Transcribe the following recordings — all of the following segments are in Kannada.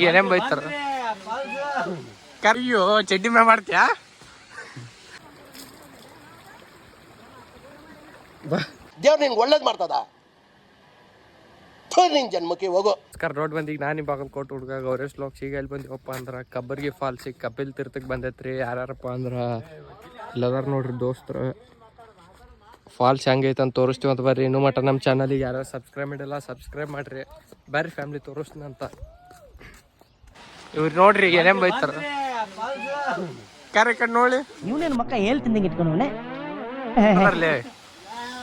ಏನೇನ್ ಬೈತಾರ ಕರಿಯೋ ಚಡ್ಡಿ ಮೇ ಮಾಡ್ತೀಯಾ ದೇವ್ರು ನಿಂಗೆ ಒಳ್ಳೇದು ಮಾಡ್ತದ ನಿನ್ ಜನ್ಮಕ್ಕೆ ಹೋಗೋ ರೋಡ್ ಬಂದಿಗೆ ನಾನು ಬಾಗಲಕೋಟೆ ಹುಡುಗ ಗೌರೇಶ್ ಲೋಕ್ಸ್ ಈಗ ಎಲ್ಲಿ ಬಂದಿವಪ್ಪ ಅಂದ್ರೆ ಕಬ್ಬರ್ಗಿ ಫಾಲ್ಸಿಗೆ ಕಪಿಲ್ ತೀರ್ಥಕ್ಕೆ ಬಂದೈತ್ರಿ ಯಾರ್ಯಾರಪ್ಪ ಅಂದ್ರೆ ಇಲ್ಲದಾರ ನೋಡ್ರಿ ದೋಸ್ತರು ಫಾಲ್ಸ್ ಹೆಂಗೈತೆ ಅಂತ ತೋರಿಸ್ತೀವಿ ಅಂತ ಬರ್ರಿ ಇನ್ನೂ ಮಟ್ಟ ನಮ್ಮ ಚಾನಲಿಗೆ ಯಾರು ಸಬ್ಸ್ಕ್ರೈಬ್ ಮಾಡಿಲ್ಲ ಸಬ್ಸ್ಕ್ರೈಬ್ ಮಾಡ್ರಿ ಬರ್ರಿ ಫ್ಯಾಮಿಲಿ ತೋರಿಸ್ತೀನಿ ಅಂತ ಇವ್ರು ನೋಡ್ರಿ ಏನೇನ್ ಬೈತಾರ ಕರೆ ನೋಡಿ ಇವನೇನು ಮಕ್ಕ ಹೇಳ್ತಿದ್ದಂಗೆ ಇಟ್ಕೊಂಡವನೆ ಬರ್ಲಿ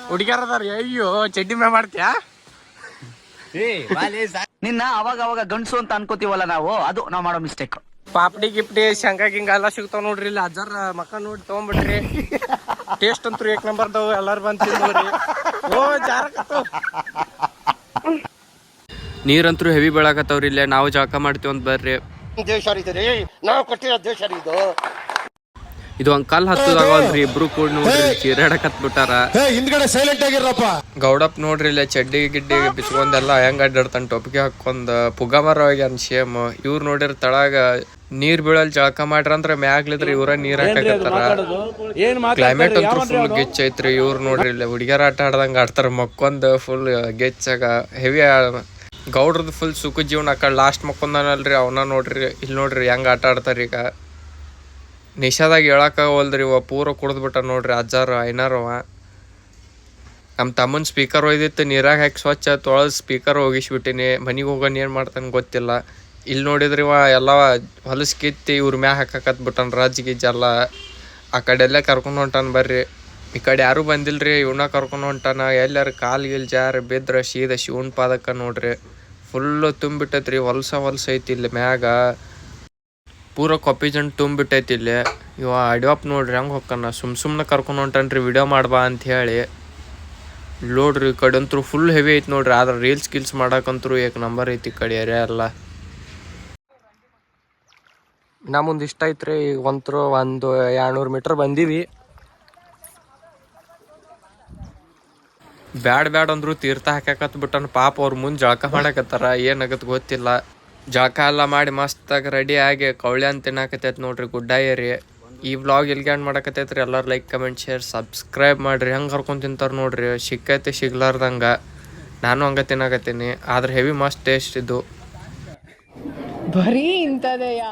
ಹುಡುಗ್ಯಾರದಾರ ಅಯ್ಯೋ ಚಡ್ಡಿ ಮೇ ಮಾಡ್ತೀಯಾ ನಿನ್ನ ಅವಾಗ ಅವಾಗ ಗಂಡ್ಸು ಅಂತ ಅನ್ಕೋತೀವಲ್ಲ ನಾವು ಅದು ನಾವು ಮಾಡೋ ಮಿಸ್ಟೇಕ್ ಪಾಪಡಿ ಗಿಪ್ಡಿ ಶಂಗ ಗಿಂಗ ಎಲ್ಲ ಸಿಗ್ತಾವ ನೋಡ್ರಿ ಇಲ್ಲಿ ಅಜ್ಜಾರ ಮಕ್ಕ ನೋಡಿ ತಗೊಂಡ್ಬಿಟ್ರಿ ಟೇಸ್ಟ್ ಅಂತೂ ಏಕ್ ನಂಬರ್ದವು ಎಲ್ಲಾರು ಬಂದ್ ತಿಂದ್ರಿ ಓ ಜಾರಕತ್ತವ ನೀರಂತೂ ಹೆವಿ ಬೆಳಕತ್ತವ್ರಿ ಇಲ್ಲೇ ನಾವು ಜಳಕ ಮಾಡ್ತೀವಿ ಅಂತ ಬರ್ರಿ ದೇಶ ರೀ ನಾವು ಕೊಟ್ಟಿರೋ ದೇಶ ಇದು ಇದು ಒಂದ್ ಕಲ್ ಹತ್ತದಾಗಲ್ರಿ ಇಬ್ರು ಕೂಡ ನೋಡ್ರಿ ಚೀರಾಡಕತ್ ಬಿಟ್ಟಾರ ಹಿಂದ್ಗಡೆ ಸೈಲೆಂಟ್ ಆಗಿರಪ್ಪ ಗೌಡಪ್ ನೋಡ್ರಿ ಇಲ್ಲ ಚಡ್ಡಿ ಗಿಡ್ಡಿ ಬಿಚ್ಕೊಂಡೆಲ್ಲ ಹೆಂಗ್ ಅಡ್ಡಾಡ್ತಾನ ಟೊಪ್ಗೆ ಹಾಕೊಂಡ್ ಪುಗ ಮರ ಆಗ್ಯಾನ ಸೇಮ್ ಇವ್ರು ನೋಡಿರ್ ತಳಗ ನೀರ್ ಬೀಳಲ್ ಜಳಕ ಮಾಡ್ರಂದ್ರ ಮ್ಯಾಗ್ಲಿದ್ರ ಇವ್ರ ನೀರ್ ಹಾಕಕತ್ತಾರ ಕ್ಲೈಮೇಟ್ ಅಂತೂ ಫುಲ್ ಗೆಚ್ ಐತ್ರಿ ಇವ್ರು ನೋಡ್ರಿ ಇಲ್ಲ ಹುಡುಗ್ಯಾರ ಆಟ ಆಡ್ದಂಗ ಆಡ್ತಾರ ಮಕ್ಕೊಂದ್ ಫುಲ್ ಗೆಚ್ಚಾಗ ಹೆವಿ ಗೌಡ್ರದ್ ಫುಲ್ ಸುಖ ಜೀವನ ಆ ಕಡೆ ಲಾಸ್ಟ್ ಮಕ್ಕೊಂದನಲ್ರಿ ಅವನ ನೋಡ್ರಿ ಇಲ್ಲಿ ನೋಡ್ರಿ ಹೆಂಗ್ ಆಟ ಆಡ್ತಾರ ಈಗ ನಿಶಾದಾಗ ಹೇಳಕ್ಕಾಗವಲ್ರಿ ಇವ ಪೂರ ಕುಡ್ದ್ಬಿಟ್ಟ ನೋಡ್ರಿ ಅಜ್ಜಾರ ಐನಾರವ ನಮ್ಮ ತಮ್ಮನ ಸ್ಪೀಕರ್ ಒಯ್ದಿತ್ತು ನೀರಾಗ ಹಾಕಿ ಸ್ವಚ್ಛ ತೊಳೆದು ಸ್ಪೀಕರ್ ಹೋಗಿಸ್ಬಿಟ್ಟಿನಿ ಮನೆಗೆ ಹೋಗೋಣ ಏನು ಮಾಡ್ತಾನೆ ಗೊತ್ತಿಲ್ಲ ಇಲ್ಲಿ ನೋಡಿದ್ರಿ ಇವ ಎಲ್ಲ ಹೊಲಸು ಕಿತ್ತಿ ಇವ್ರ ಮ್ಯಾಗ ಹಾಕಕತ್ಬಿಟ್ಟನ್ ರಾಜ್ ಗಿಜ್ಜೆಲ್ಲ ಆ ಕಡೆ ಎಲ್ಲ ಕರ್ಕೊಂಡು ಹೊಂಟಾನ ಬರ್ರಿ ಈ ಕಡೆ ಯಾರೂ ಬಂದಿಲ್ರಿ ಇವನ್ನ ಕರ್ಕೊಂಡು ಹೊಂಟಾನ ಎಲ್ಲಾರು ಕಾಲು ಗಿಲ್ ಜಾರ ಬಿದ್ರ ಸೀದಾ ಶಿವನ್ ಪಾದಕ್ಕ ನೋಡ್ರಿ ಫುಲ್ಲು ತುಂಬಿಟ್ಟೈತ್ರಿ ಹೊಲ್ಸ ಐತಿ ಇಲ್ಲಿ ಮ್ಯಾಗ ಪೂರ ಕಾಪಿ ಜಂಡ್ ತುಂಬಿಟ್ಟೈತಿ ಇಲ್ಲಿ ಇವ ಅಡ್ವಾಪ್ ನೋಡ್ರಿ ಹೆಂಗೆ ಹೊಕ್ಕನ ಸುಮ್ಮನೆ ಕರ್ಕೊಂಡು ಹೊಂಟನ್ರಿ ವಿಡಿಯೋ ಮಾಡ್ಬಾ ಅಂತ ಹೇಳಿ ನೋಡ್ರಿ ಈ ಕಡೆ ಅಂತೂ ಫುಲ್ ಹೆವಿ ಐತಿ ನೋಡ್ರಿ ಆದ್ರೆ ರೀಲ್ಸ್ ಗಿಲ್ಸ್ ಮಾಡಕ್ಕಂತೂ ಏಕ್ ನಂಬರ್ ಐತಿ ಈ ಕಡೆ ಏರಿಯಾ ಎಲ್ಲ ನಾ ಮುಂದೆ ಇಷ್ಟ ಐತ್ರಿ ಈಗ ಒಂದು 200 ಮೀಟರ್ ಬಂದೀವಿ ಬ್ಯಾಡ್ ಅಂದ್ರು ತೀರ್ಥ ಹಾಕಕತ್ ಬಿಟ್ಟನ ಪಾಪ ಅವ್ರ ಮುಂದೆ ಜಳಕ ಮಾಡಕತ್ತಾರ ಏನಾಗತ್ ಗೊತ್ತಿಲ್ಲ ಜಳಕ ಎಲ್ಲ ಮಾಡಿ ಮಸ್ತಾಗಿ ರೆಡಿ ಆಗಿ ಕೌಳ್ಯಾನ್ ತಿನ್ನಾಕತೈತಿ ನೋಡ್ರಿ ಗುಡ್ಡ ಏರಿ ಈ ವ್ಲಾಗ್ ಎಲ್ಗ್ಯಾಂಡ್ ಮಾಡಕತ್ತೈತ್ರಿ ಎಲ್ಲರೂ ಲೈಕ್ ಕಮೆಂಟ್ ಶೇರ್ ಸಬ್ಸ್ಕ್ರೈಬ್ ಮಾಡ್ರಿ ಹೆಂಗೆ ಕರ್ಕೊಂಡು ತಿಂತಾರೆ ನೋಡ್ರಿ ಸಿಕ್ಕೈತಿ ಸಿಗ್ಲಾರ್ದಂಗ ನಾನು ಹಂಗೆ ತಿನ್ನಾಕತ್ತೀನಿ ಆದ್ರೆ ಹೆವಿ ಮಸ್ತ್ ಟೇಸ್ಟ್ ಇದು ಬರೀ ಇಂಥದೆಯಾ